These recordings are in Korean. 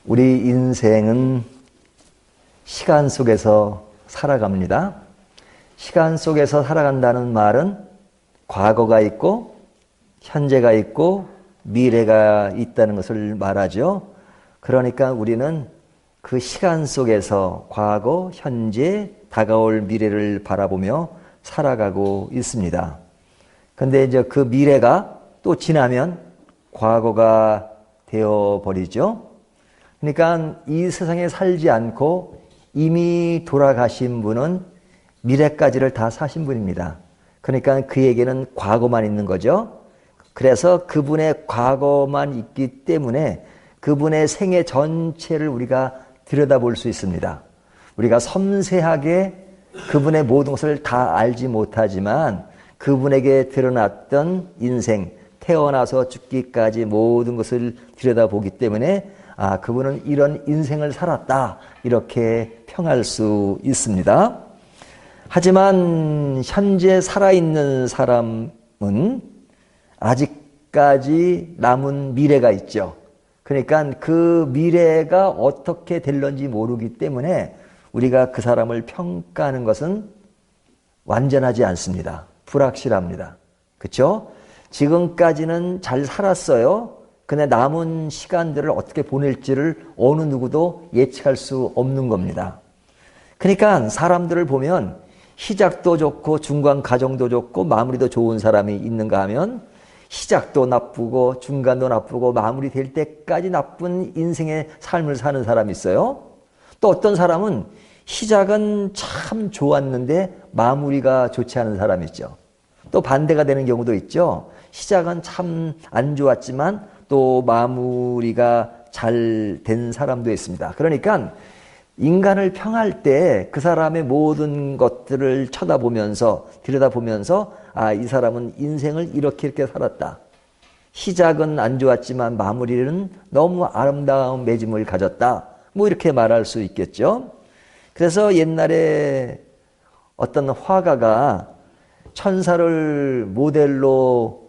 우리 인생은 시간 속에서 살아갑니다. 시간 속에서 살아간다는 말은 과거가 있고 현재가 있고 미래가 있다는 것을 말하죠. 그러니까 우리는 그 시간 속에서 과거, 현재, 다가올 미래를 바라보며 살아가고 있습니다. 근데 이제 그 미래가 또 지나면 과거가 되어버리죠. 그러니까 이 세상에 살지 않고 이미 돌아가신 분은 미래까지를 다 사신 분입니다. 그러니까 그에게는 과거만 있는 거죠. 그래서 그분의 과거만 있기 때문에 그분의 생애 전체를 우리가 들여다볼 수 있습니다. 우리가 섬세하게 그분의 모든 것을 다 알지 못하지만 그분에게 드러났던 인생, 태어나서 죽기까지 모든 것을 들여다보기 때문에 그분은 이런 인생을 살았다 이렇게 평할 수 있습니다. 하지만 현재 살아있는 사람은 아직까지 남은 미래가 있죠. 그러니까 그 미래가 어떻게 될런지 모르기 때문에 우리가 그 사람을 평가하는 것은 완전하지 않습니다. 불확실합니다. 그렇죠? 지금까지는 잘 살았어요. 근데 남은 시간들을 어떻게 보낼지를 어느 누구도 예측할 수 없는 겁니다. 그러니까 사람들을 보면 시작도 좋고 중간 과정도 좋고 마무리도 좋은 사람이 있는가 하면 시작도 나쁘고 중간도 나쁘고 마무리될 때까지 나쁜 인생의 삶을 사는 사람이 있어요. 또 어떤 사람은 시작은 참 좋았는데 마무리가 좋지 않은 사람이 있죠. 또 반대가 되는 경우도 있죠. 시작은 참 안 좋았지만 또 마무리가 잘 된 사람도 있습니다. 그러니까 인간을 평할 때 그 사람의 모든 것들을 쳐다보면서 들여다보면서 이 사람은 인생을 이렇게 살았다. 시작은 안 좋았지만 마무리는 너무 아름다운 맺음을 가졌다. 뭐 이렇게 말할 수 있겠죠. 그래서 옛날에 어떤 화가가 천사를 모델로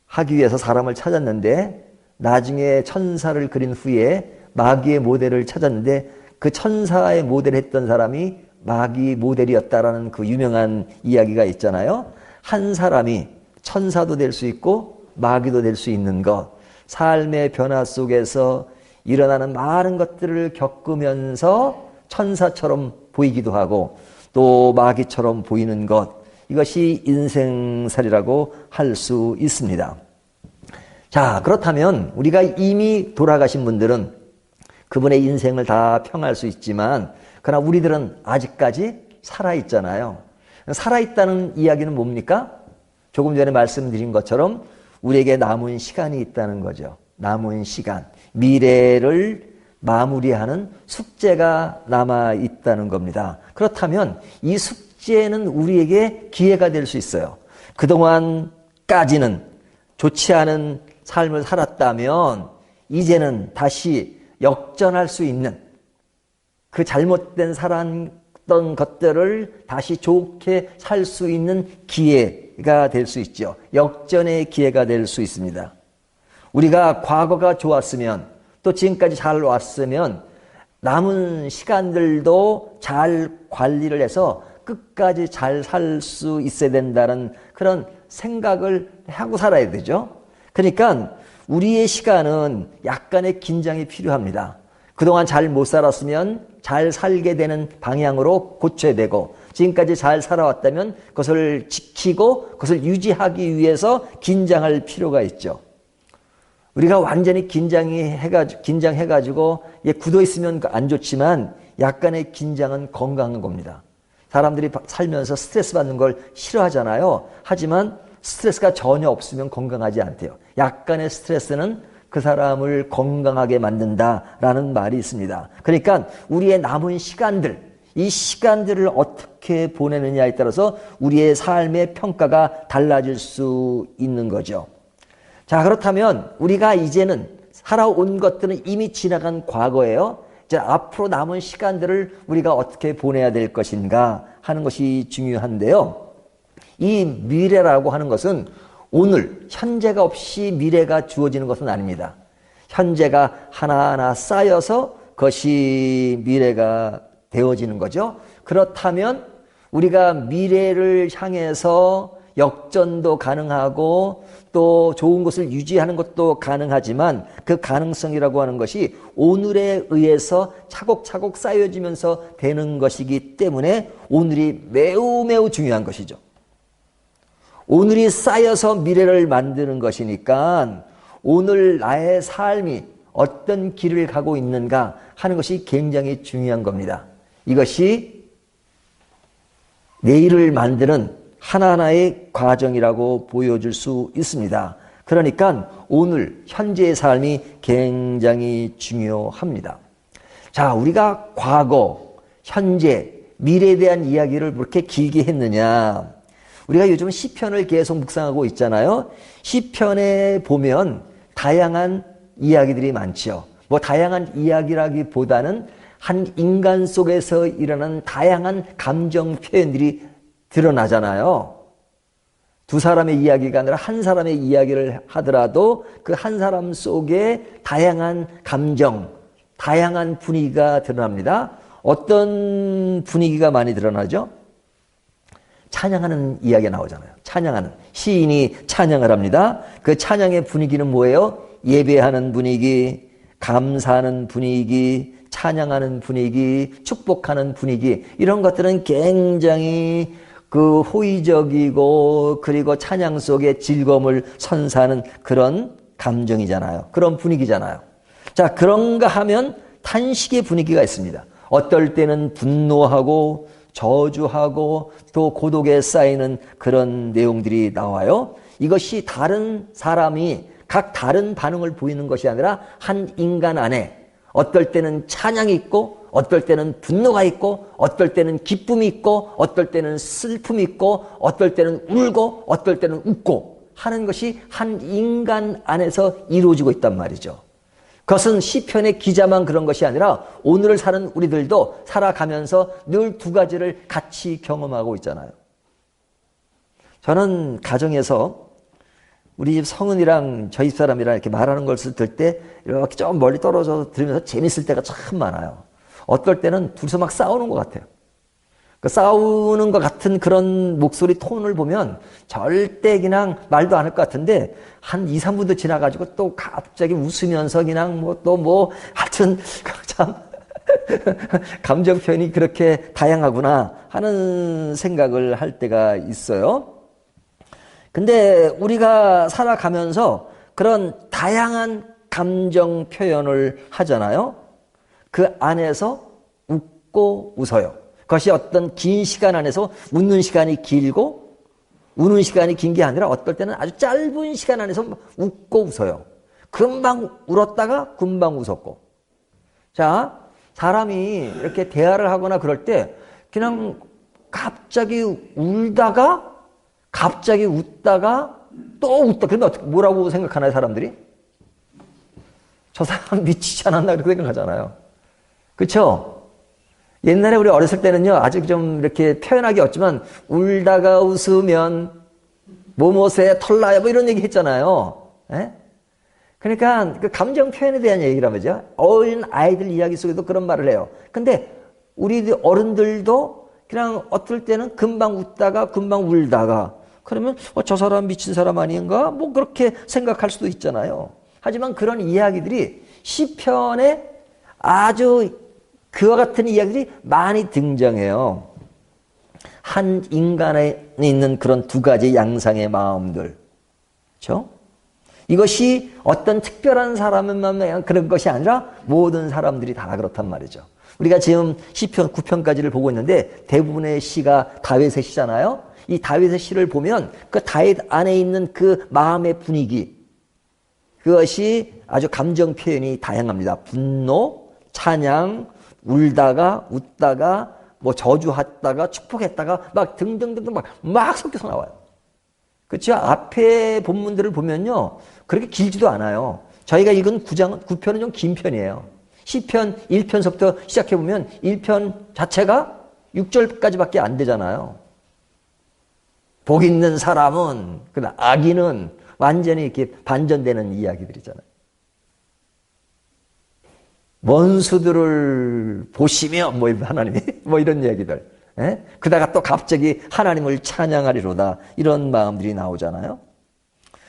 하기 위해서 사람을 찾았는데 나중에 천사를 그린 후에 마귀의 모델을 찾았는데 그 천사의 모델을 했던 사람이 마귀 모델이었다라는 그 유명한 이야기가 있잖아요. 한 사람이 천사도 될 수 있고 마귀도 될 수 있는 것, 삶의 변화 속에서 일어나는 많은 것들을 겪으면서 천사처럼 보이기도 하고 또 마귀처럼 보이는 것, 이것이 인생살이라고 할 수 있습니다. 자, 그렇다면 우리가 이미 돌아가신 분들은 그분의 인생을 다 평할 수 있지만 그러나 우리들은 아직까지 살아있잖아요. 살아있다는 이야기는 뭡니까? 조금 전에 말씀드린 것처럼 우리에게 남은 시간이 있다는 거죠. 남은 시간, 미래를 마무리하는 숙제가 남아있다는 겁니다. 그렇다면 이 숙제는 우리에게 기회가 될 수 있어요. 그동안까지는 좋지 않은 삶을 살았다면 이제는 다시 역전할 수 있는 그 잘못된 살았던 것들을 다시 좋게 살 수 있는 기회가 될 수 있죠. 역전의 기회가 될 수 있습니다. 우리가 과거가 좋았으면 또 지금까지 잘 왔으면 남은 시간들도 잘 관리를 해서 끝까지 잘 살 수 있어야 된다는 그런 생각을 하고 살아야 되죠. 그러니까 우리의 시간은 약간의 긴장이 필요합니다. 그동안 잘 못 살았으면 잘 살게 되는 방향으로 고쳐야 되고 지금까지 잘 살아왔다면 그것을 지키고 그것을 유지하기 위해서 긴장할 필요가 있죠. 우리가 완전히 긴장해가지고 굳어 있으면 안 좋지만 약간의 긴장은 건강한 겁니다. 사람들이 살면서 스트레스 받는 걸 싫어하잖아요. 하지만 스트레스가 전혀 없으면 건강하지 않대요. 약간의 스트레스는 그 사람을 건강하게 만든다라는 말이 있습니다. 그러니까 우리의 남은 시간들, 이 시간들을 어떻게 보내느냐에 따라서 우리의 삶의 평가가 달라질 수 있는 거죠. 자, 그렇다면 우리가 이제는 살아온 것들은 이미 지나간 과거예요. 이제 앞으로 남은 시간들을 우리가 어떻게 보내야 될 것인가 하는 것이 중요한데요. 이 미래라고 하는 것은 오늘, 현재가 없이 미래가 주어지는 것은 아닙니다. 현재가 하나하나 쌓여서 그것이 미래가 되어지는 거죠. 그렇다면 우리가 미래를 향해서 역전도 가능하고 또 좋은 것을 유지하는 것도 가능하지만 그 가능성이라고 하는 것이 오늘에 의해서 차곡차곡 쌓여지면서 되는 것이기 때문에 오늘이 매우 매우 중요한 것이죠. 오늘이 쌓여서 미래를 만드는 것이니까 오늘 나의 삶이 어떤 길을 가고 있는가 하는 것이 굉장히 중요한 겁니다. 이것이 내일을 만드는 하나하나의 과정이라고 보여줄 수 있습니다. 그러니까 오늘 현재의 삶이 굉장히 중요합니다. 자, 우리가 과거, 현재, 미래에 대한 이야기를 그렇게 길게 했느냐? 우리가 요즘 시편을 계속 묵상하고 있잖아요. 시편에 보면 다양한 이야기들이 많죠. 뭐 다양한 이야기라기보다는 한 인간 속에서 일어나는 다양한 감정 표현들이 드러나잖아요. 두 사람의 이야기가 아니라 한 사람의 이야기를 하더라도 그 한 사람 속에 다양한 감정, 다양한 분위기가 드러납니다. 어떤 분위기가 많이 드러나죠? 찬양하는 이야기가 나오잖아요. 찬양하는. 시인이 찬양을 합니다. 그 찬양의 분위기는 뭐예요? 예배하는 분위기, 감사하는 분위기, 찬양하는 분위기, 축복하는 분위기, 이런 것들은 굉장히 그 호의적이고 그리고 찬양 속에 즐거움을 선사하는 그런 감정이잖아요. 그런 분위기잖아요. 자, 그런가 하면 탄식의 분위기가 있습니다. 어떨 때는 분노하고 저주하고 또 고독에 쌓이는 그런 내용들이 나와요. 이것이 다른 사람이 각 다른 반응을 보이는 것이 아니라 한 인간 안에 어떨 때는 찬양이 있고 어떨 때는 분노가 있고 어떨 때는 기쁨이 있고 어떨 때는 슬픔이 있고 어떨 때는 울고 어떨 때는 웃고 하는 것이 한 인간 안에서 이루어지고 있단 말이죠. 그것은 시편의 기자만 그런 것이 아니라 오늘을 사는 우리들도 살아가면서 늘 두 가지를 같이 경험하고 있잖아요. 저는 가정에서 우리 집 성은이랑 저희 사람이랑 이렇게 말하는 것을 들 때 이렇게 좀 멀리 떨어져서 들으면서 재밌을 때가 참 많아요. 어떨 때는 둘이서 막 싸우는 것 같아요. 그 싸우는 것 같은 그런 목소리 톤을 보면 절대 그냥 말도 안 할 것 같은데 한 2, 3분도 지나가지고 또 갑자기 웃으면서 그냥 하여튼 참 감정 표현이 그렇게 다양하구나 하는 생각을 할 때가 있어요. 근데 우리가 살아가면서 그런 다양한 감정 표현을 하잖아요. 그 안에서 웃고 웃어요. 그것이 어떤 긴 시간 안에서 웃는 시간이 길고 우는 시간이 긴 게 아니라 어떨 때는 아주 짧은 시간 안에서 웃고 웃어요. 금방 울었다가 금방 웃었고. 자, 사람이 이렇게 대화를 하거나 그럴 때 그냥 갑자기 울다가 갑자기 웃다가 또 웃다. 그러면 뭐라고 생각하나요, 사람들이? 저 사람 미치지 않았나 그렇게 생각하잖아요. 그렇죠? 옛날에 우리 어렸을 때는요, 아직 좀 이렇게 표현하기 없지만 울다가 웃으면 뭐뭐새 털나요 뭐 이런 얘기 했잖아요. 예? 그러니까 그 감정 표현에 대한 얘기란 말이죠. 어린 아이들 이야기 속에도 그런 말을 해요. 근데 우리 어른들도 그냥 어떨 때는 금방 웃다가 금방 울다가 그러면 저 사람 미친 사람 아닌가? 뭐 그렇게 생각할 수도 있잖아요. 하지만 그런 이야기들이 시편에 아주 그와 같은 이야기들이 많이 등장해요. 한 인간에 있는 그런 두 가지 양상의 마음들. 그렇죠? 이것이 어떤 특별한 사람만 그런 것이 아니라 모든 사람들이 다 그렇단 말이죠. 우리가 지금 시편 9편까지를 보고 있는데 대부분의 시가 다윗의 시잖아요. 이 다윗의 시를 보면 그 다윗 안에 있는 그 마음의 분위기, 그것이 아주 감정 표현이 다양합니다. 분노, 찬양, 울다가 웃다가 뭐 저주했다가 축복했다가 막 등등등등 막 섞여서 나와요. 그렇죠? 앞에 본문들을 보면요, 그렇게 길지도 않아요. 저희가 읽은 9편은 좀 긴 편이에요. 시편 1편서부터 시작해보면 1편 자체가 6절까지밖에 안 되잖아요. 복 있는 사람은, 악인은 완전히 이렇게 반전되는 이야기들이잖아요. 원수들을 보시며 뭐 하나님이 뭐 이런 얘기들. 예? 그다가 또 갑자기 하나님을 찬양하리로다 이런 마음들이 나오잖아요.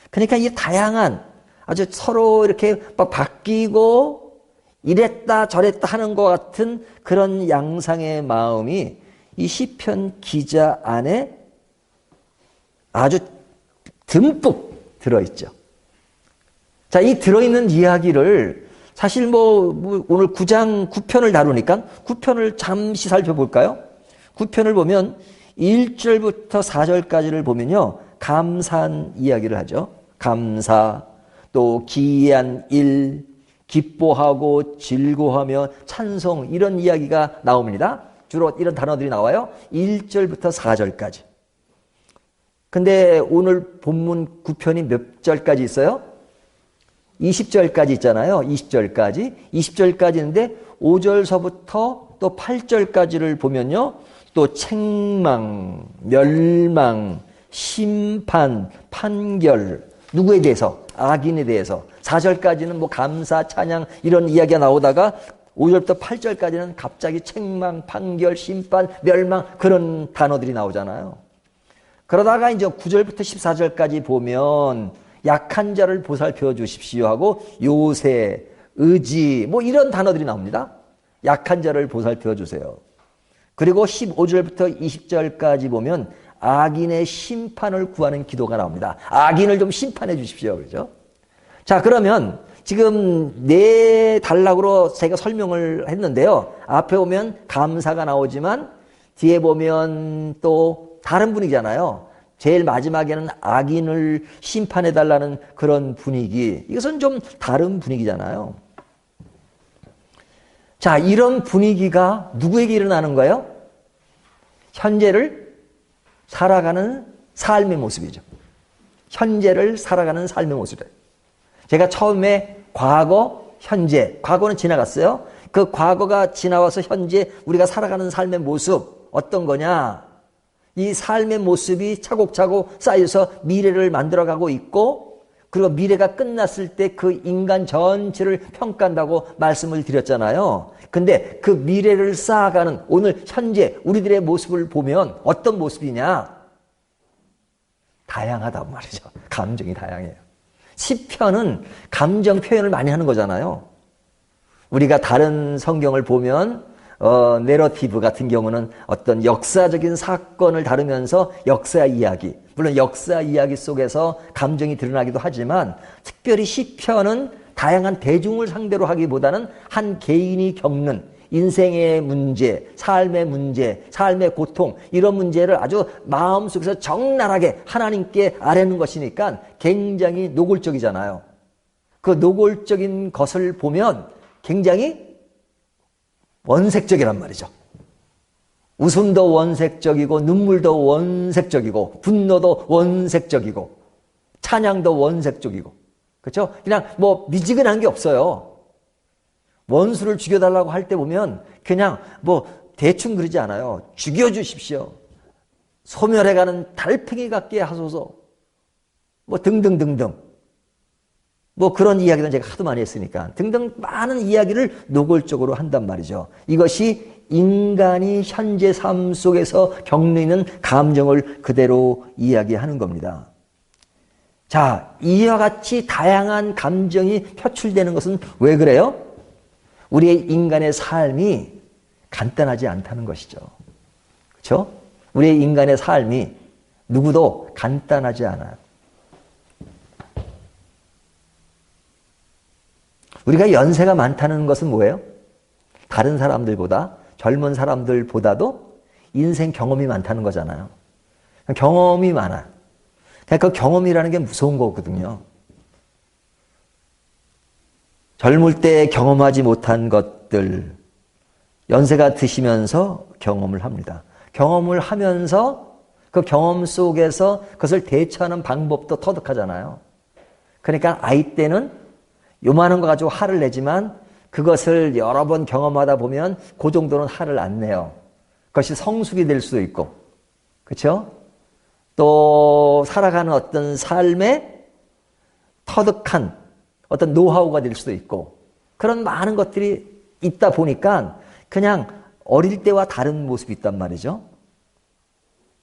그러니까 이 다양한 아주 서로 이렇게 막 바뀌고 이랬다 저랬다 하는 것 같은 그런 양상의 마음이 이 시편 기자 안에 아주 듬뿍 들어있죠. 자, 이 들어있는 이야기를 사실 뭐 오늘 9장 9편을 다루니까 9편을 잠시 살펴볼까요? 9편을 보면 1절부터 4절까지를 보면요. 감사한 이야기를 하죠. 감사, 또 기이한 일, 기뻐하고 즐거워하며 찬송 이런 이야기가 나옵니다. 주로 이런 단어들이 나와요. 1절부터 4절까지. 근데 오늘 본문 9편이 몇 절까지 있어요? 20절까지 있잖아요. 20절까지. 20절까지인데 5절서부터 또 8절까지를 보면요. 또 책망, 멸망, 심판, 판결, 누구에 대해서? 악인에 대해서. 4절까지는 뭐 감사, 찬양 이런 이야기가 나오다가 5절부터 8절까지는 갑자기 책망, 판결, 심판, 멸망 그런 단어들이 나오잖아요. 그러다가 이제 9절부터 14절까지 보면 약한 자를 보살펴 주십시오 하고 요새, 의지 뭐 이런 단어들이 나옵니다. 약한 자를 보살펴 주세요. 그리고 15절부터 20절까지 보면 악인의 심판을 구하는 기도가 나옵니다. 악인을 좀 심판해 주십시오. 그렇죠? 자, 그러면 지금 네 단락으로 제가 설명을 했는데요. 앞에 보면 감사가 나오지만 뒤에 보면 또 다른 분위기잖아요. 제일 마지막에는 악인을 심판해 달라는 그런 분위기. 이것은 좀 다른 분위기잖아요. 자, 이런 분위기가 누구에게 일어나는 거예요? 현재를 살아가는 삶의 모습이죠. 현재를 살아가는 삶의 모습이에요. 제가 처음에 과거, 현재, 과거는 지나갔어요. 그 과거가 지나와서 현재 우리가 살아가는 삶의 모습 어떤 거냐? 이 삶의 모습이 차곡차곡 쌓여서 미래를 만들어가고 있고 그리고 미래가 끝났을 때 그 인간 전체를 평가한다고 말씀을 드렸잖아요. 근데 그 미래를 쌓아가는 오늘 현재 우리들의 모습을 보면 어떤 모습이냐? 다양하단 말이죠. 감정이 다양해요. 시편은 감정 표현을 많이 하는 거잖아요. 우리가 다른 성경을 보면 내러티브 같은 경우는 어떤 역사적인 사건을 다루면서 역사 이야기, 물론 역사 이야기 속에서 감정이 드러나기도 하지만 특별히 시편은 다양한 대중을 상대로 하기보다는 한 개인이 겪는 인생의 문제, 삶의 고통 이런 문제를 아주 마음속에서 적나라하게 하나님께 아뢰는 것이니까 굉장히 노골적이잖아요. 그 노골적인 것을 보면 굉장히 원색적이란 말이죠. 웃음도 원색적이고 눈물도 원색적이고 분노도 원색적이고 찬양도 원색적이고 그렇죠? 그냥 뭐 미지근한 게 없어요. 원수를 죽여달라고 할 때 보면 그냥 뭐 대충 그러지 않아요. 죽여주십시오. 소멸해가는 달팽이 같게 하소서. 뭐 등등등등. 뭐 그런 이야기는 제가 하도 많이 했으니까 등등 많은 이야기를 노골적으로 한단 말이죠. 이것이 인간이 현재 삶 속에서 겪는 감정을 그대로 이야기하는 겁니다. 자, 이와 같이 다양한 감정이 표출되는 것은 왜 그래요? 우리의 인간의 삶이 간단하지 않다는 것이죠. 그렇죠? 우리의 인간의 삶이 누구도 간단하지 않아요. 우리가 연세가 많다는 것은 뭐예요? 다른 사람들보다 젊은 사람들보다도 인생 경험이 많다는 거잖아요. 경험이 많아요. 그 경험이라는 게 무서운 거거든요. 젊을 때 경험하지 못한 것들 연세가 드시면서 경험을 합니다. 경험을 하면서 그 경험 속에서 그것을 대처하는 방법도 터득하잖아요. 그러니까 아이 때는 요만한 거 가지고 화를 내지만 그것을 여러 번 경험하다 보면 그 정도는 화를 안 내요. 그것이 성숙이 될 수도 있고 그렇죠? 또 살아가는 어떤 삶의 터득한 어떤 노하우가 될 수도 있고 그런 많은 것들이 있다 보니까 그냥 어릴 때와 다른 모습이 있단 말이죠.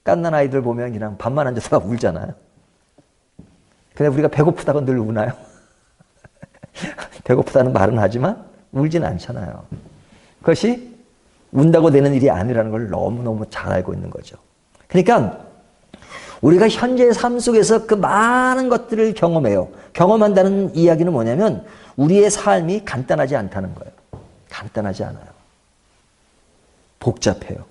갓난 아이들 보면 그냥 밥만 앉아서 울잖아요. 근데 우리가 배고프다고 늘 우나요? 배고프다는 말은 하지만 울지는 않잖아요. 그것이 운다고 되는 일이 아니라는 걸 너무너무 잘 알고 있는 거죠. 그러니까 우리가 현재의 삶 속에서 그 많은 것들을 경험해요. 경험한다는 이야기는 뭐냐면 우리의 삶이 간단하지 않다는 거예요. 간단하지 않아요. 복잡해요.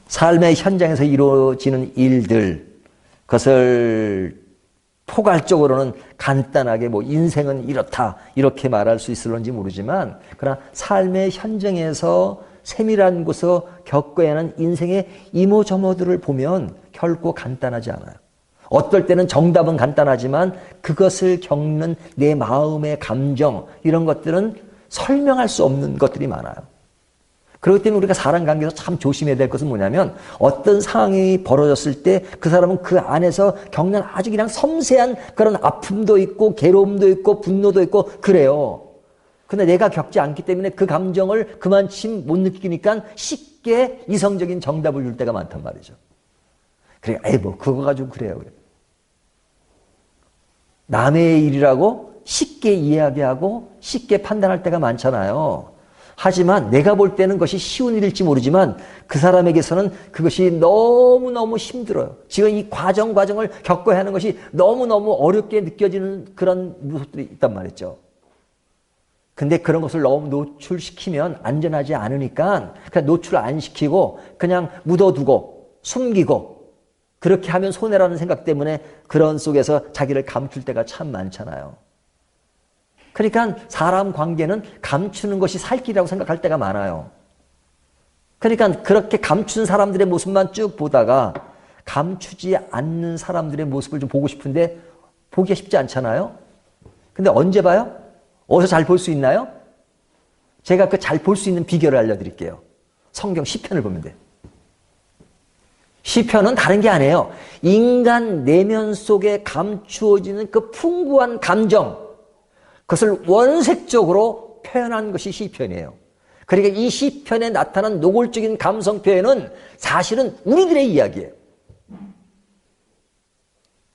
삶의 현장에서 이루어지는 일들, 그것을 포괄적으로는 간단하게 뭐 인생은 이렇다 이렇게 말할 수 있을런지 모르지만 그러나 삶의 현장에서 세밀한 곳에서 겪어야 하는 인생의 이모저모들을 보면 결코 간단하지 않아요. 어떨 때는 정답은 간단하지만 그것을 겪는 내 마음의 감정 이런 것들은 설명할 수 없는 것들이 많아요. 그렇기 때문에 우리가 사람 관계에서 참 조심해야 될 것은 뭐냐면 어떤 상황이 벌어졌을 때 그 사람은 그 안에서 겪는 아주 그냥 섬세한 그런 아픔도 있고 괴로움도 있고 분노도 있고 그래요. 근데 내가 겪지 않기 때문에 그 감정을 그만큼 못 느끼니까 쉽게 이성적인 정답을 줄 때가 많단 말이죠. 그래, 뭐 그거 가지고 그래요. 남의 일이라고 쉽게 이야기하고 쉽게 판단할 때가 많잖아요. 하지만 내가 볼 때는 그것이 쉬운 일일지 모르지만 그 사람에게서는 그것이 너무너무 힘들어요. 지금 이 과정을 겪어야 하는 것이 너무너무 어렵게 느껴지는 그런 모습들이 있단 말이죠. 근데 그런 것을 너무 노출시키면 안전하지 않으니까 그냥 노출 안 시키고 그냥 묻어두고 숨기고 그렇게 하면 손해라는 생각 때문에 그런 속에서 자기를 감출 때가 참 많잖아요. 그러니까 사람 관계는 감추는 것이 살 길이라고 생각할 때가 많아요. 그러니까 그렇게 감춘 사람들의 모습만 쭉 보다가 감추지 않는 사람들의 모습을 좀 보고 싶은데 보기가 쉽지 않잖아요. 근데 언제 봐요? 어디서 잘 볼 수 있나요? 제가 그 잘 볼 수 있는 비결을 알려드릴게요. 성경 시편을 보면 돼요. 시편은 다른 게 아니에요. 인간 내면 속에 감추어지는 그 풍부한 감정, 그것을 원색적으로 표현한 것이 시편이에요. 그러니까 이 시편에 나타난 노골적인 감성 표현은 사실은 우리들의 이야기예요.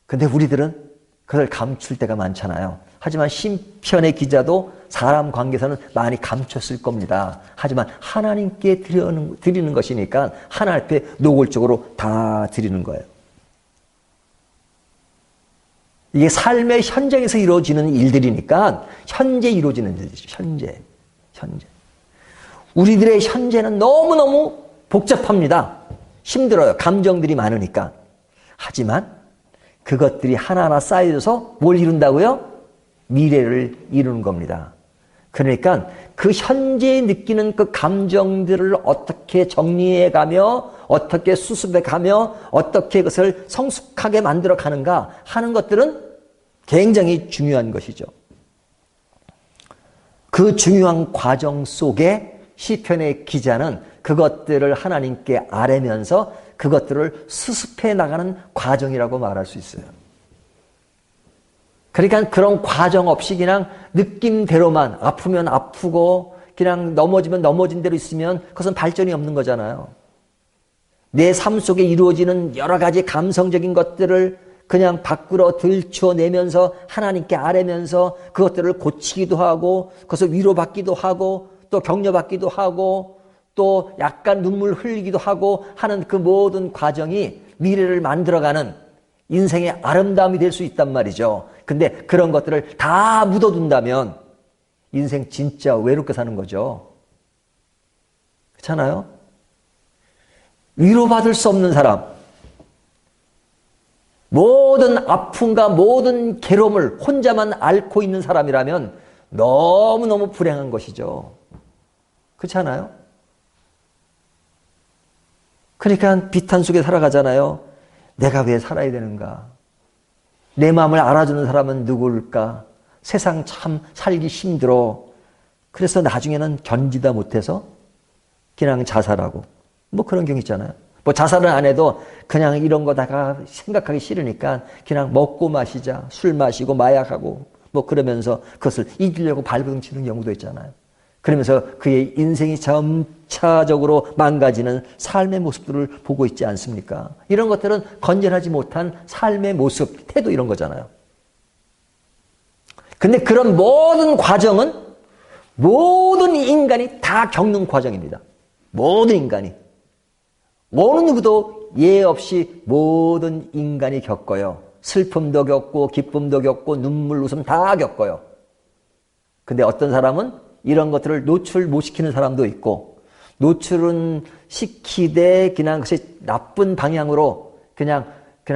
근데 우리들은 그걸 감출 때가 많잖아요. 하지만 시편의 기자도 사람 관계에서는 많이 감췄을 겁니다. 하지만 하나님께 드리는 것이니까 하나님 앞에 노골적으로 다 드리는 거예요. 이게 삶의 현장에서 이루어지는 일들이니까 현재 이루어지는 일이죠. 현재. 우리들의 현재는 너무너무 복잡합니다. 힘들어요. 감정들이 많으니까. 하지만 그것들이 하나하나 쌓여서 뭘 이룬다고요? 미래를 이루는 겁니다. 그러니까 그 현재에 느끼는 그 감정들을 어떻게 정리해가며 어떻게 수습해가며 어떻게 그것을 성숙하게 만들어 가는가 하는 것들은 굉장히 중요한 것이죠. 그 중요한 과정 속에 시편의 기자는 그것들을 하나님께 아뢰면서 그것들을 수습해 나가는 과정이라고 말할 수 있어요. 그러니까 그런 과정 없이 그냥 느낌대로만 아프면 아프고 그냥 넘어지면 넘어진 대로 있으면 그것은 발전이 없는 거잖아요. 내 삶 속에 이루어지는 여러 가지 감성적인 것들을 그냥 밖으로 들춰내면서 하나님께 아뢰면서 그것들을 고치기도 하고 그것을 위로받기도 하고 또 격려받기도 하고 또 약간 눈물 흘리기도 하고 하는 그 모든 과정이 미래를 만들어가는 인생의 아름다움이 될 수 있단 말이죠. 근데 그런 것들을 다 묻어둔다면 인생 진짜 외롭게 사는 거죠. 그렇잖아요? 위로받을 수 없는 사람, 모든 아픔과 모든 괴로움을 혼자만 앓고 있는 사람이라면 너무너무 불행한 것이죠. 그렇지 않아요? 그러니까 비탄 속에 살아가잖아요. 내가 왜 살아야 되는가? 내 마음을 알아주는 사람은 누구일까? 세상 참 살기 힘들어. 그래서 나중에는 견디다 못해서 그냥 자살하고 뭐 그런 경우 있잖아요. 뭐 자살은 안 해도 그냥 이런 거다가 생각하기 싫으니까 그냥 먹고 마시자, 술 마시고 마약하고 뭐 그러면서 그것을 잊으려고 발버둥 치는 경우도 있잖아요. 그러면서 그의 인생이 점차적으로 망가지는 삶의 모습들을 보고 있지 않습니까? 이런 것들은 건전하지 못한 삶의 모습, 태도 이런 거잖아요. 근데 그런 모든 과정은 모든 인간이 다 겪는 과정입니다. 모든 인간이. 어느 누구도 예 없이 모든 인간이 겪어요. 슬픔도 겪고 기쁨도 겪고 눈물, 웃음 다 겪어요. 근데 어떤 사람은 이런 것들을 노출 못 시키는 사람도 있고, 노출은 시키되 그냥 그것이 나쁜 방향으로 그냥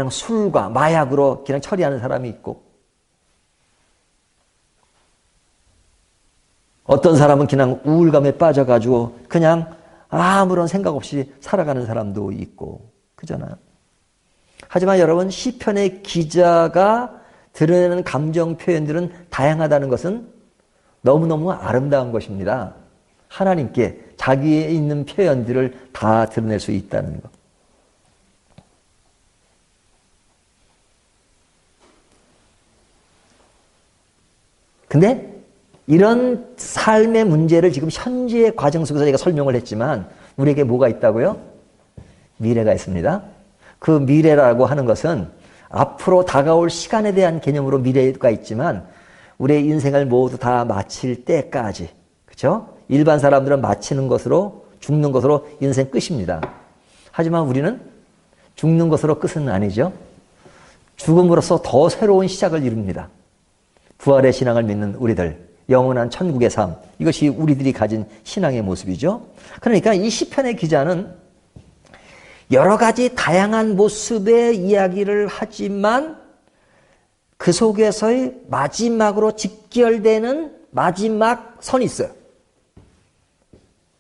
술과 마약으로 그냥 처리하는 사람이 있고, 어떤 사람은 그냥 우울감에 빠져가지고 그냥 아무런 생각 없이 살아가는 사람도 있고, 그잖아요. 하지만 여러분, 시편의 기자가 드러내는 감정 표현들은 다양하다는 것은 너무너무 아름다운 것입니다. 하나님께 자기에 있는 표현들을 다 드러낼 수 있다는 것. 근데 이런 삶의 문제를 지금 현재의 과정 속에서 제가 설명을 했지만 우리에게 뭐가 있다고요? 미래가 있습니다. 그 미래라고 하는 것은 앞으로 다가올 시간에 대한 개념으로 미래가 있지만 우리의 인생을 모두 다 마칠 때까지, 그렇죠? 일반 사람들은 마치는 것으로, 죽는 것으로 인생 끝입니다. 하지만 우리는 죽는 것으로 끝은 아니죠. 죽음으로써 더 새로운 시작을 이룹니다. 부활의 신앙을 믿는 우리들, 영원한 천국의 삶, 이것이 우리들이 가진 신앙의 모습이죠. 그러니까 이 시편의 기자는 여러 가지 다양한 모습의 이야기를 하지만 그 속에서의 마지막으로 직결되는 마지막 선이 있어요.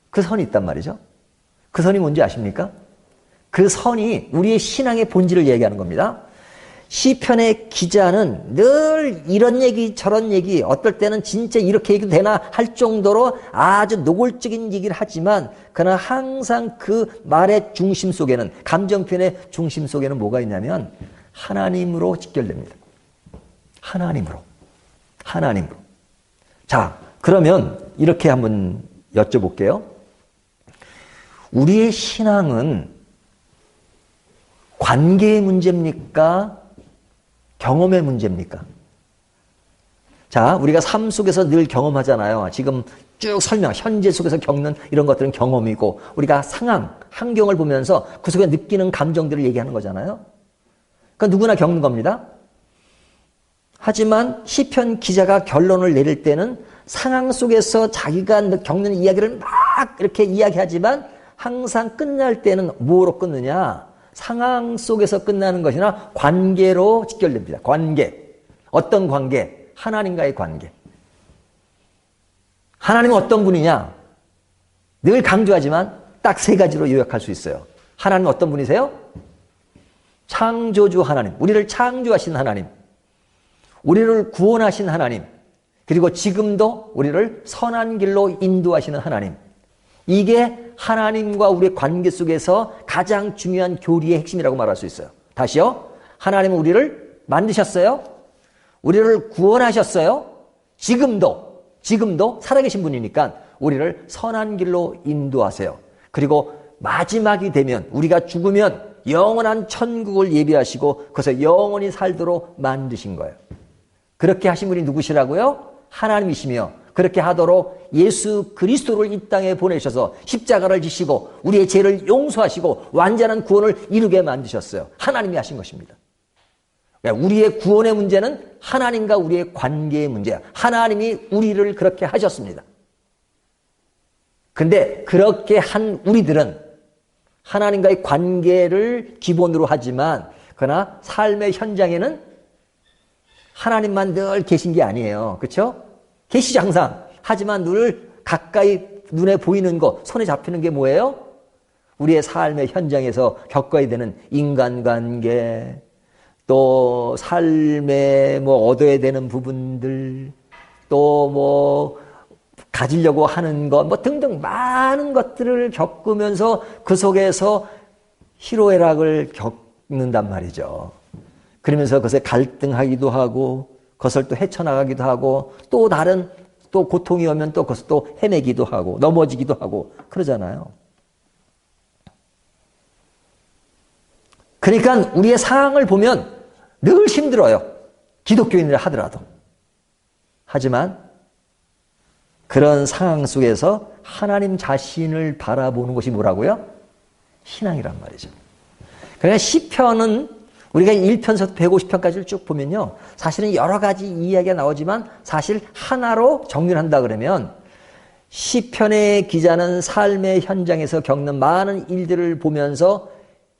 그 선이 있단 말이죠. 그 선이 뭔지 아십니까? 그 선이 우리의 신앙의 본질을 얘기하는 겁니다. 시편의 기자는 늘 이런 얘기 저런 얘기, 어떨 때는 진짜 이렇게 얘기도 되나 할 정도로 아주 노골적인 얘기를 하지만 그러나 항상 그 말의 중심 속에는, 감정 표현의 중심 속에는 뭐가 있냐면 하나님으로 직결됩니다. 하나님으로. 자, 그러면 이렇게 한번 여쭤볼게요. 우리의 신앙은 관계의 문제입니까? 경험의 문제입니까? 자, 우리가 삶 속에서 늘 경험하잖아요. 지금 쭉 현재 속에서 겪는 이런 것들은 경험이고, 우리가 상황, 환경을 보면서 그 속에 느끼는 감정들을 얘기하는 거잖아요. 그러니까 누구나 겪는 겁니다. 하지만 시편 기자가 결론을 내릴 때는 상황 속에서 자기가 겪는 이야기를 막 이렇게 이야기하지만 항상 끝날 때는 뭐로 끊느냐? 상황 속에서 끝나는 것이나 관계로 직결됩니다. 관계. 어떤 관계? 하나님과의 관계. 하나님은 어떤 분이냐? 늘 강조하지만 딱 세 가지로 요약할 수 있어요. 하나님은 어떤 분이세요? 창조주 하나님. 우리를 창조하신 하나님. 우리를 구원하신 하나님. 그리고 지금도 우리를 선한 길로 인도하시는 하나님. 이게 하나님과 우리의 관계 속에서 가장 중요한 교리의 핵심이라고 말할 수 있어요. 다시요. 하나님은 우리를 만드셨어요. 우리를 구원하셨어요. 지금도 살아계신 분이니까 우리를 선한 길로 인도하세요. 그리고 마지막이 되면, 우리가 죽으면 영원한 천국을 예비하시고 그것을 영원히 살도록 만드신 거예요. 그렇게 하신 분이 누구시라고요? 하나님이시며, 그렇게 하도록 예수 그리스도를 이 땅에 보내셔서 십자가를 지시고 우리의 죄를 용서하시고 완전한 구원을 이루게 만드셨어요. 하나님이 하신 것입니다. 우리의 구원의 문제는 하나님과 우리의 관계의 문제야. 하나님이 우리를 그렇게 하셨습니다. 근데 그렇게 한 우리들은 하나님과의 관계를 기본으로 하지만, 그러나 삶의 현장에는 하나님만 늘 계신 게 아니에요. 그렇죠? 계시죠, 항상. 하지만 늘 가까이 눈에 보이는 것, 손에 잡히는 게 뭐예요? 우리의 삶의 현장에서 겪어야 되는 인간관계, 또 삶에 얻어야 되는 부분들, 또 가지려고 하는 것, 등등 많은 것들을 겪으면서 그 속에서 희로애락을 겪는단 말이죠. 그러면서 그것에 갈등하기도 하고, 그것을 또 헤쳐나가기도 하고, 또 다른 또 고통이 오면 또 그것을 또 헤매기도 하고 넘어지기도 하고 그러잖아요. 그러니까 우리의 상황을 보면 늘 힘들어요. 기독교인이라 하더라도. 하지만 그런 상황 속에서 하나님 자신을 바라보는 것이 뭐라고요? 신앙이란 말이죠. 그러니까 시편은 우리가 1편부터 150편까지를 쭉 보면요. 사실은 여러 가지 이야기가 나오지만 사실 하나로 정리를 한다 그러면 시편의 기자는 삶의 현장에서 겪는 많은 일들을 보면서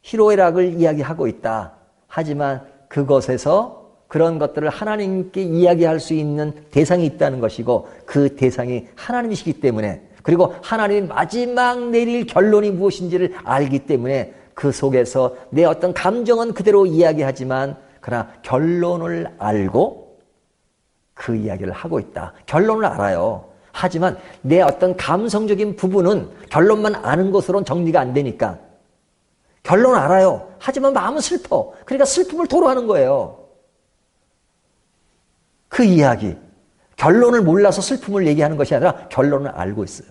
희로애락을 이야기하고 있다. 하지만 그것에서 그런 것들을 하나님께 이야기할 수 있는 대상이 있다는 것이고 그 대상이 하나님이시기 때문에 그리고 하나님이 마지막 내릴 결론이 무엇인지를 알기 때문에 그 속에서 내 어떤 감정은 그대로 이야기하지만 그러나 결론을 알고 그 이야기를 하고 있다. 결론을 알아요. 하지만 내 어떤 감성적인 부분은 결론만 아는 것으로는 정리가 안 되니까 결론을 알아요. 하지만 마음은 슬퍼. 그러니까 슬픔을 토로하는 거예요. 그 이야기. 결론을 몰라서 슬픔을 얘기하는 것이 아니라 결론을 알고 있어요.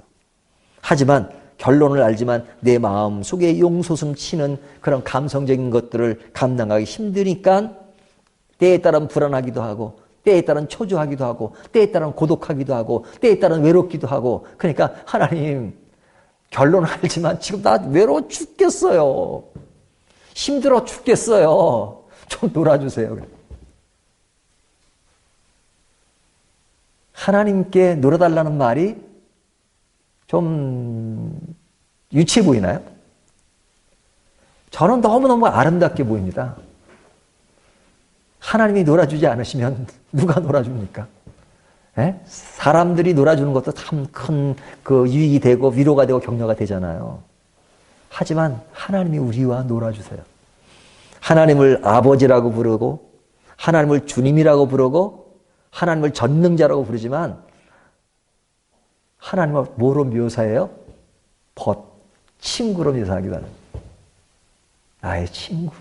하지만 결론을 알지만 내 마음 속에 용솟음 치는 그런 감성적인 것들을 감당하기 힘드니까 때에 따른 불안하기도 하고 때에 따른 초조하기도 하고 때에 따른 고독하기도 하고 때에 따른 외롭기도 하고 그러니까 하나님 결론을 알지만 지금 나 외로워 죽겠어요. 힘들어 죽겠어요. 좀 놀아주세요. 하나님께 놀아달라는 말이 좀 유치해 보이나요? 저는 너무너무 아름답게 보입니다. 하나님이 놀아주지 않으시면 누가 놀아줍니까? 예? 사람들이 놀아주는 것도 참 큰 그 유익이 되고 위로가 되고 격려가 되잖아요. 하지만 하나님이 우리와 놀아주세요. 하나님을 아버지라고 부르고 하나님을 주님이라고 부르고 하나님을 전능자라고 부르지만 하나님을 뭐로 묘사해요? 친구로 묘사하기도 하는 나의 친구.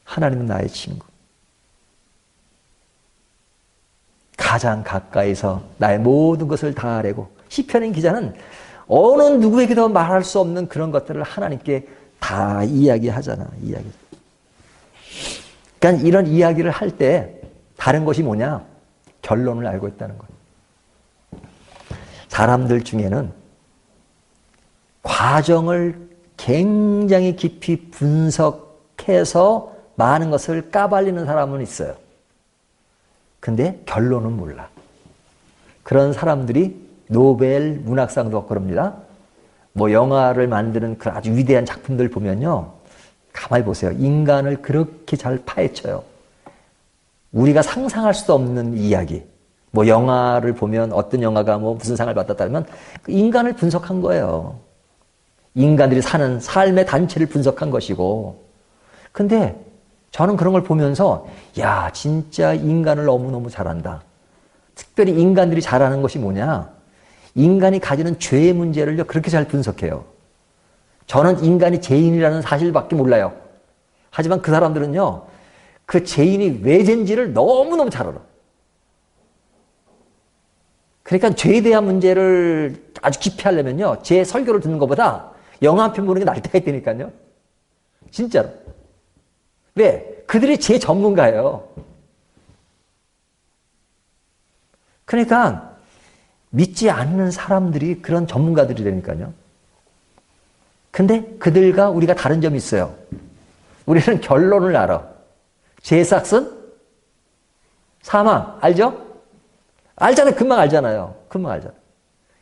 하나님은 나의 친구. 가장 가까이서 나의 모든 것을 다 아뢰고 시편의 기자는 어느 누구에게도 말할 수 없는 그런 것들을 하나님께 다 이야기하잖아. 그러니까 이런 이야기를 할 때 다른 것이 뭐냐? 결론을 알고 있다는 거예요. 사람들 중에는 과정을 굉장히 깊이 분석해서 많은 것을 까발리는 사람은 있어요. 근데 결론은 몰라. 그런 사람들이 노벨 문학상도 얻고 그럽니다. 뭐 영화를 만드는 그 아주 위대한 작품들 보면요. 가만히 보세요. 인간을 그렇게 잘 파헤쳐요. 우리가 상상할 수 없는 이야기. 뭐 영화를 보면 어떤 영화가 뭐 무슨 상을 받았다면 그 인간을 분석한 거예요. 인간들이 사는 삶의 단체를 분석한 것이고. 근데 저는 그런 걸 보면서 야 진짜 인간을 너무너무 잘한다. 특별히 인간들이 잘하는 것이 뭐냐. 인간이 가지는 죄의 문제를요 그렇게 잘 분석해요. 저는 인간이 죄인이라는 사실밖에 몰라요. 하지만 그 사람들은요 그 죄인이 왜 죄인지를 너무너무 잘 알아. 그러니까 죄에 대한 문제를 아주 깊이 하려면요 제 설교를 듣는 것보다 영화 한 편 보는 게 나을 때가 있다니까요. 진짜로. 왜? 그들이 제 전문가예요. 그러니까 믿지 않는 사람들이 그런 전문가들이라니까요. 근데 그들과 우리가 다른 점이 있어요. 우리는 결론을 알아. 죄의 삭은 사망. 알죠? 알잖아요. 금방 알잖아요. 금방 알잖아요.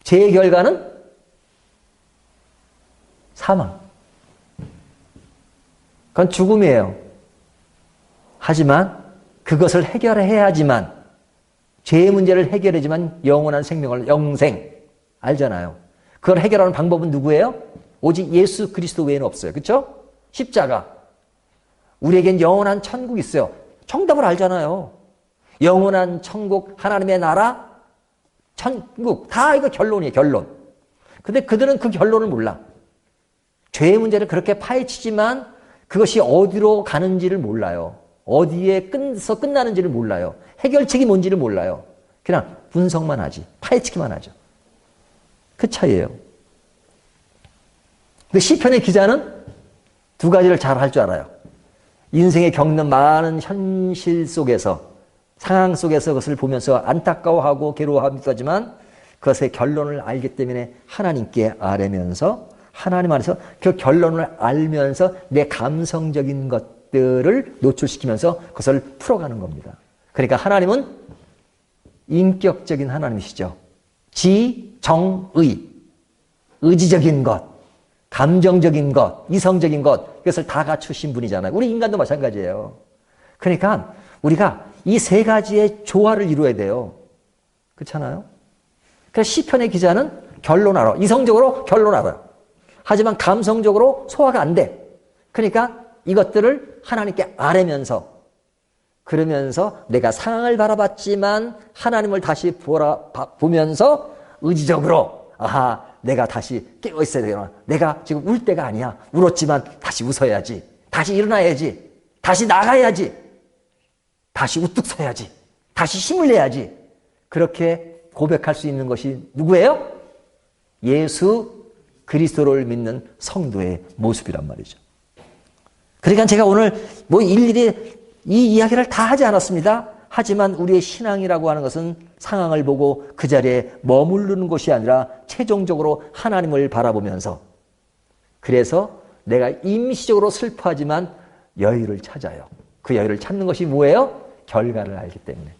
죄의 결과는 사망. 그건 죽음이에요. 하지만 그것을 해결해야지만 죄의 문제를 해결하지만 영원한 생명을 영생 알잖아요. 그걸 해결하는 방법은 누구예요? 오직 예수 그리스도 외에는 없어요. 그렇죠? 십자가. 우리에겐 영원한 천국이 있어요. 정답을 알잖아요. 영원한 천국, 하나님의 나라, 천국 다 이거 결론이에요. 결론. 근데 그들은 그 결론을 몰라. 죄의 문제를 그렇게 파헤치지만 그것이 어디로 가는지를 몰라요. 어디에 끝나는지를 몰라요. 해결책이 뭔지를 몰라요. 그냥 분석만 하지. 파헤치기만 하죠. 그 차이예요. 근데 시편의 기자는 두 가지를 잘 할 줄 알아요. 인생에 겪는 많은 현실 속에서, 상황 속에서 그것을 보면서 안타까워하고 괴로워하지만 그것의 결론을 알기 때문에 하나님께 아뢰면서, 하나님 안에서 그 결론을 알면서 내 감성적인 것들을 노출시키면서 그것을 풀어가는 겁니다. 그러니까 하나님은 인격적인 하나님이시죠. 지, 정, 의. 의지적인 것, 감정적인 것, 이성적인 것, 그것을 다 갖추신 분이잖아요. 우리 인간도 마찬가지예요. 그러니까 우리가 이 세 가지의 조화를 이루어야 돼요. 그렇잖아요? 그래서 시편의 기자는 결론 알아. 이성적으로 결론 알아요. 하지만 감성적으로 소화가 안 돼. 그러니까 이것들을 하나님께 아뢰면서, 그러면서 내가 상황을 바라봤지만 하나님을 다시 보면서 의지적으로, 아하, 내가 다시 깨어 있어야 되구나. 내가 지금 울 때가 아니야. 울었지만 다시 웃어야지. 다시 일어나야지. 다시 나가야지. 다시 우뚝 서야지. 다시 힘을 내야지. 그렇게 고백할 수 있는 것이 누구예요? 예수 그리스도를 믿는 성도의 모습이란 말이죠. 그러니까 제가 오늘 뭐 일일이 이 이야기를 다 하지 않았습니다. 하지만 우리의 신앙이라고 하는 것은 상황을 보고 그 자리에 머무르는 것이 아니라 최종적으로 하나님을 바라보면서, 그래서 내가 임시적으로 슬퍼하지만 여유를 찾아요. 그 여유를 찾는 것이 뭐예요? 결과를 알기 때문에.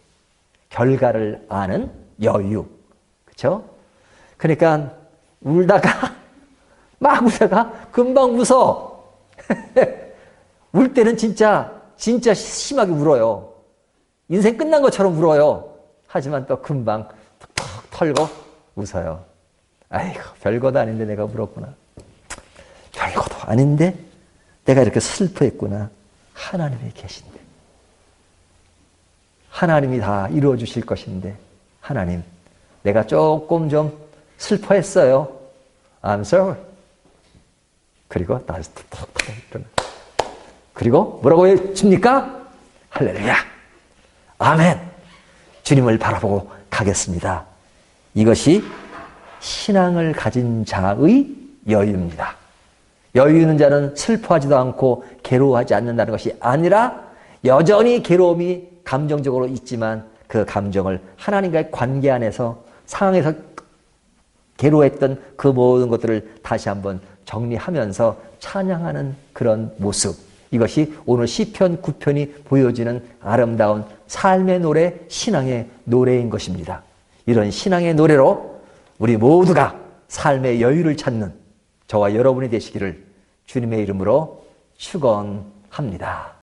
결과를 아는 여유. 그렇죠? 그러니까 울다가 막 울다가 금방 웃어. 울 때는 진짜 심하게 울어요. 인생 끝난 것처럼 울어요. 하지만 또 금방 툭툭 털고 웃어요. 아이고, 별것도 아닌데 내가 울었구나. 별것도 아닌데 내가 이렇게 슬퍼했구나. 하나님이 계신데. 하나님이 다 이루어 주실 것인데, 하나님, 내가 조금 좀 슬퍼했어요. I'm sorry. 그리고 다시 툭툭 털어. 그리고 뭐라고 해줍니까? 할렐루야. 아멘. 주님을 바라보고 가겠습니다. 이것이 신앙을 가진 자의 여유입니다. 여유 있는 자는 슬퍼하지도 않고 괴로워하지 않는다는 것이 아니라 여전히 괴로움이 감정적으로 있지만 그 감정을 하나님과의 관계 안에서, 상황에서 괴로워했던 그 모든 것들을 다시 한번 정리하면서 찬양하는 그런 모습. 이것이 오늘 시편 9편이 보여지는 아름다운 삶의 노래, 신앙의 노래인 것입니다. 이런 신앙의 노래로 우리 모두가 삶의 여유를 찾는 저와 여러분이 되시기를 주님의 이름으로 축원합니다.